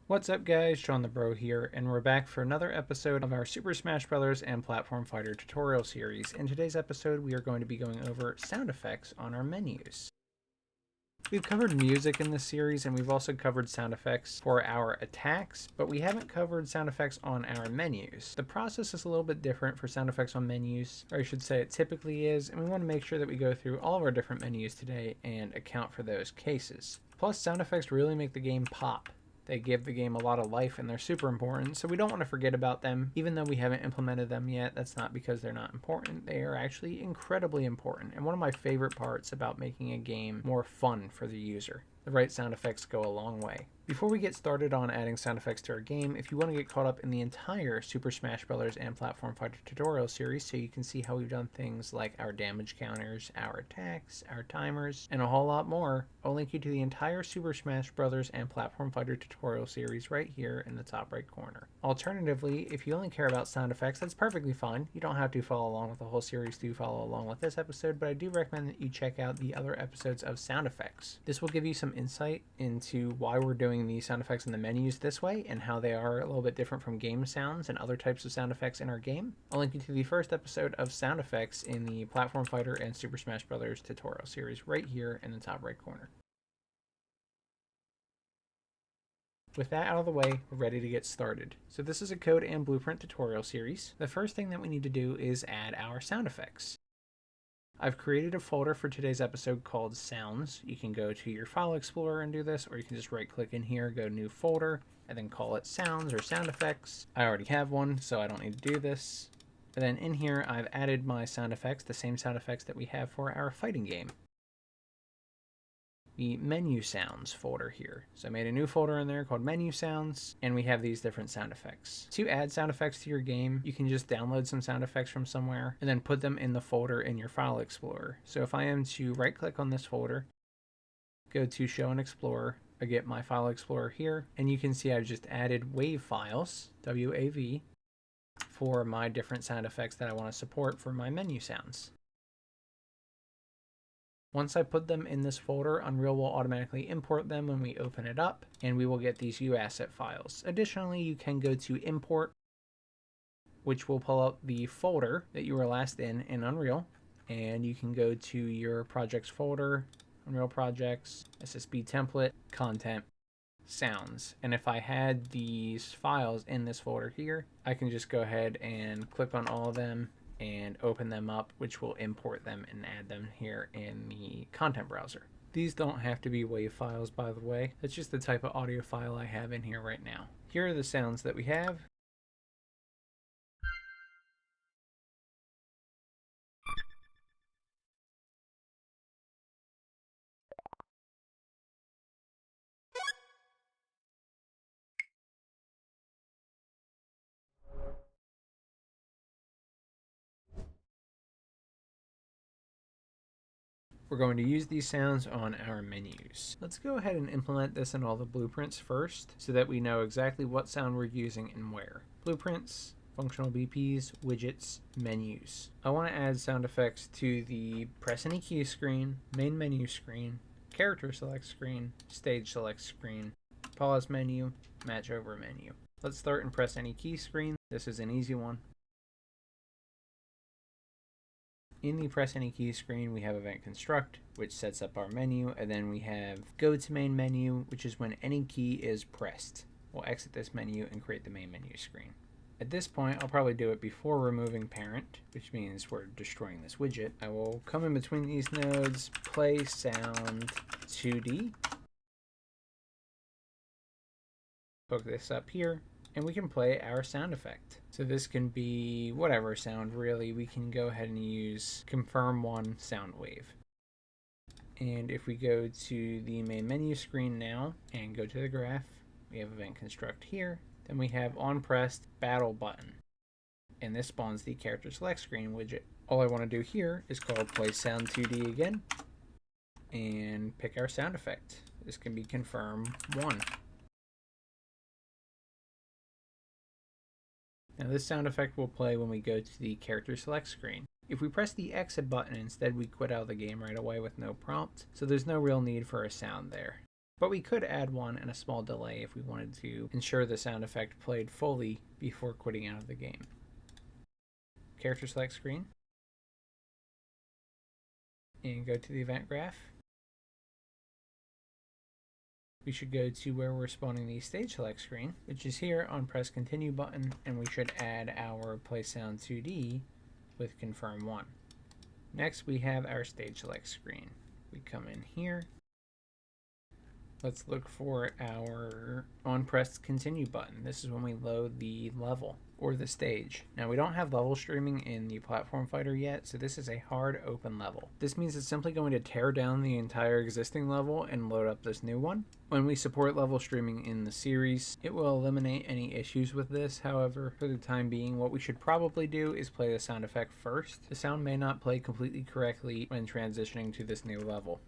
What's up guys, Shawnthebro here, and we're back for another episode of our Super Smash Brothers and Platform Fighter tutorial series. In today's episode, we are going to be going over sound effects on our menus. We've covered music in this series, and we've also covered sound effects for our attacks, but we haven't covered sound effects on our menus. The process is a little bit different for sound effects on menus, or I should say it typically is, and we want to make sure that we go through all of our different menus today and account for those cases. Plus, sound effects really make the game pop. They give the game a lot of life and they're super important, so we don't want to forget about them. Even though we haven't implemented them yet, that's not because they're not important. They are actually incredibly important, and one of my favorite parts about making a game more fun for the user. The right sound effects go a long way. Before we get started on adding sound effects to our game, if you want to get caught up in the entire Super Smash Brothers and Platform Fighter tutorial series so you can see how we've done things like our damage counters, our attacks, our timers, and a whole lot more, I'll link you to the entire Super Smash Brothers and Platform Fighter tutorial series right here in the top right corner. Alternatively, if you only care about sound effects, that's perfectly fine. You don't have to follow along with the whole series to follow along with this episode, but I do recommend that you check out the other episodes of sound effects. This will give you some insight into why we're doing the sound effects in the menus this way and how they are a little bit different from game sounds and other types of sound effects in our game. I'll link you to the first episode of sound effects in the Platform Fighter and Super Smash Brothers tutorial series right here in the top right corner. With that out of the way, we're ready to get started. So this is a code and blueprint tutorial series. The first thing that we need to do is add our sound effects. I've created a folder for today's episode called Sounds. You can go to your file explorer and do this, or you can just right click in here, go New Folder, and then call it Sounds or Sound Effects. I already have one, so I don't need to do this. And then in here, I've added my sound effects, the same sound effects that we have for our fighting game. The menu sounds folder here. So I made a new folder in there called menu sounds, and we have these different sound effects. To add sound effects to your game, you can just download some sound effects from somewhere and then put them in the folder in your file explorer. So if I am to right click on this folder, go to show and explore, I get my file explorer here, and you can see I've just added WAV files, WAV, for my different sound effects that I want to support for my menu sounds. Once I put them in this folder, Unreal will automatically import them when we open it up, and we will get these UAsset files. Additionally, you can go to Import, which will pull up the folder that you were last in Unreal, and you can go to your projects folder, Unreal Projects, SSB Template, Content, Sounds. And if I had these files in this folder here, I can just go ahead and click on all of them and open them up, which will import them and add them here in the content browser. These don't have to be WAV files, by the way. That's just the type of audio file I have in here right now. Here are the sounds that we have. We're going to use these sounds on our menus. Let's go ahead and implement this in all the blueprints first so that we know exactly what sound we're using and where. Blueprints, functional BPs, widgets, menus. I want to add sound effects to the press any key screen, main menu screen, character select screen, stage select screen, pause menu, match over menu. Let's start and press any key screen. This is an easy one. In the press any key screen, we have event construct, which sets up our menu, and then we have go to main menu, which is when any key is pressed. We'll exit this menu and create the main menu screen. At this point, I'll probably do it before removing parent, which means we're destroying this widget. I will come in between these nodes, play sound 2D, hook this up here, and we can play our sound effect. So this can be whatever sound really. We can go ahead and use confirm one sound wave. And if we go to the main menu screen now and go to the graph, we have event construct here. Then we have on pressed battle button. And this spawns the character select screen widget. All I want to do here is call play sound 2D again and pick our sound effect. This can be confirm 1. Now this sound effect will play when we go to the character select screen. If we press the exit button instead, we quit out of the game right away with no prompt, so there's no real need for a sound there. But we could add one and a small delay if we wanted to ensure the sound effect played fully before quitting out of the game. Character select screen. And go to the event graph. We should go to where we're spawning the stage select screen, which is here on press continue button, and we should add our play sound 2D with confirm 1. Next we have our stage select screen. We come in here. Let's look for our on press continue button. This is when we load the level or the stage. Now we don't have level streaming in the platform fighter yet, so this is a hard open level. This means it's simply going to tear down the entire existing level and load up this new one. When we support level streaming in the series, it will eliminate any issues with this. However, for the time being, what we should probably do is play the sound effect first. The sound may not play completely correctly when transitioning to this new level.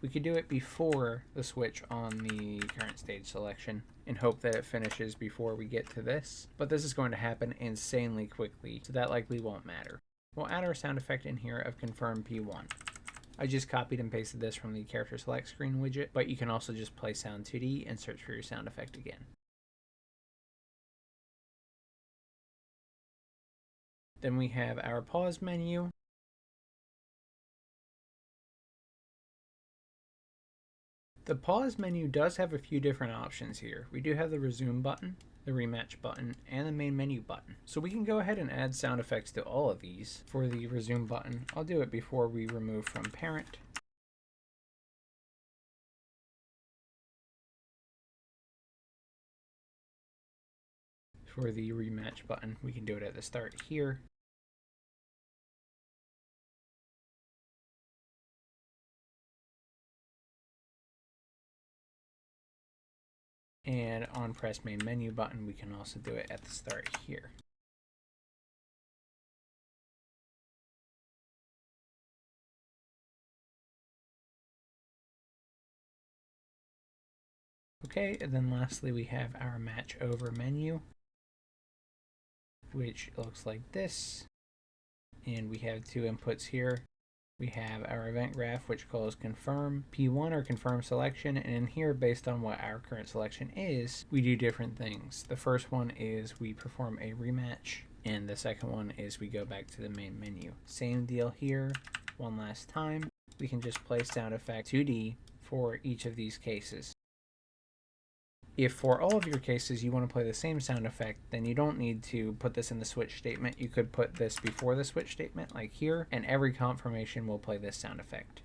We could do it before the switch on the current stage selection and hope that it finishes before we get to this, but this is going to happen insanely quickly, so that likely won't matter. We'll add our sound effect in here of confirm P1. I just copied and pasted this from the character select screen widget, but you can also just play sound 2D and search for your sound effect again. Then we have our pause menu. The pause menu does have a few different options here. We do have the resume button, the rematch button, and the main menu button. So we can go ahead and add sound effects to all of these. For the resume button, I'll do it before we remove from parent. For the rematch button, we can do it at the start here. And on press main menu button, we can also do it at the start here. Okay, and then lastly we have our match over menu, which looks like this. And we have two inputs here. We have our event graph, which calls confirm P1 or confirm selection, and in here, based on what our current selection is, we do different things. The first one is we perform a rematch, and the second one is we go back to the main menu. Same deal here, one last time. We can just play sound effect 2D for each of these cases. If for all of your cases you want to play the same sound effect, then you don't need to put this in the switch statement. You could put this before the switch statement, like here, and every confirmation will play this sound effect.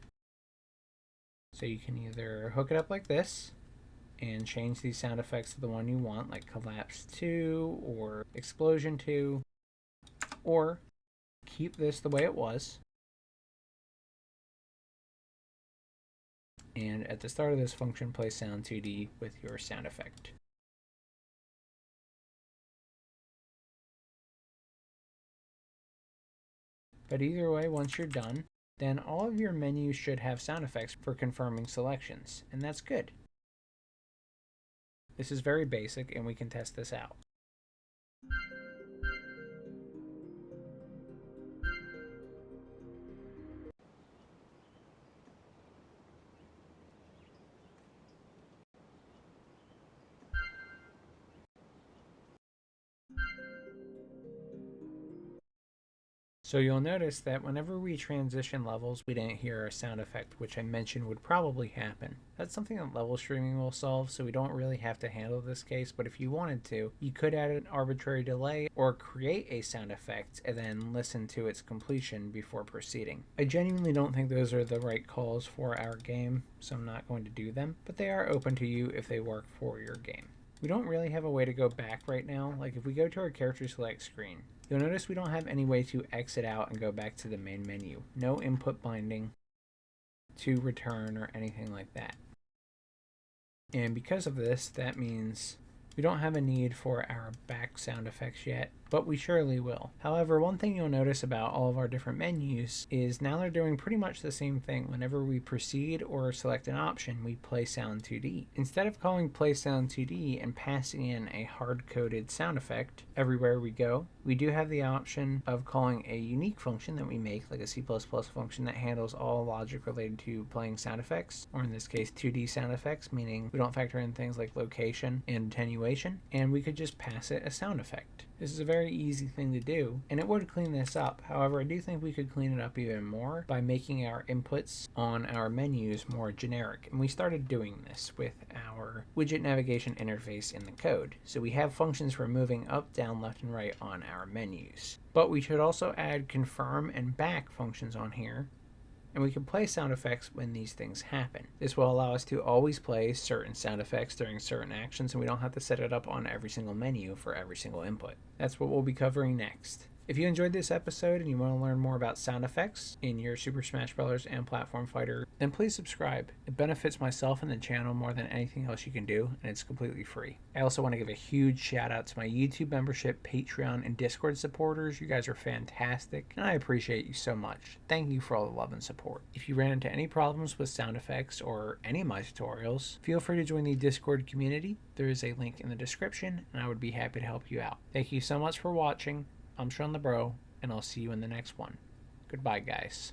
So you can either hook it up like this and change these sound effects to the one you want, like Collapse 2 or Explosion 2, or keep this the way it was. And at the start of this function, play sound 2D with your sound effect. But either way, once you're done, then all of your menus should have sound effects for confirming selections, and that's good. This is very basic, and we can test this out. So you'll notice that whenever we transition levels, we didn't hear a sound effect, which I mentioned would probably happen. That's something that level streaming will solve, so we don't really have to handle this case, but if you wanted to, you could add an arbitrary delay or create a sound effect and then listen to its completion before proceeding. I genuinely don't think those are the right calls for our game, so I'm not going to do them, but they are open to you if they work for your game. We don't really have a way to go back right now. Like if we go to our character select screen, you'll notice we don't have any way to exit out and go back to the main menu. No input binding to return or anything like that. And because of this, that means We don't have a need for our back sound effects yet, but we surely will. However, one thing you'll notice about all of our different menus is now they're doing pretty much the same thing. Whenever we proceed or select an option, we play sound 2D. Instead of calling play sound 2D and passing in a hard-coded sound effect everywhere we go, we do have the option of calling a unique function that we make, like a C++ function that handles all logic related to playing sound effects, or in this case 2D sound effects, meaning we don't factor in things like location and attenuation, and we could just pass it a sound effect. This is a very easy thing to do, and it would clean this up. However, I do think we could clean it up even more by making our inputs on our menus more generic. And we started doing this with our widget navigation interface in the code. So we have functions for moving up, down, left, and right on our menus. But we should also add confirm and back functions on here, and we can play sound effects when these things happen. This will allow us to always play certain sound effects during certain actions, and we don't have to set it up on every single menu for every single input. That's what we'll be covering next. If you enjoyed this episode and you want to learn more about sound effects in your Super Smash Brothers and Platform Fighter, then please subscribe. It benefits myself and the channel more than anything else you can do, and it's completely free. I also want to give a huge shout out to my YouTube membership, Patreon, and Discord supporters. You guys are fantastic, and I appreciate you so much. Thank you for all the love and support. If you ran into any problems with sound effects or any of my tutorials, feel free to join the Discord community. There is a link in the description, and I would be happy to help you out. Thank you so much for watching. I'm Shawnthebro, and I'll see you in the next one. Goodbye, guys.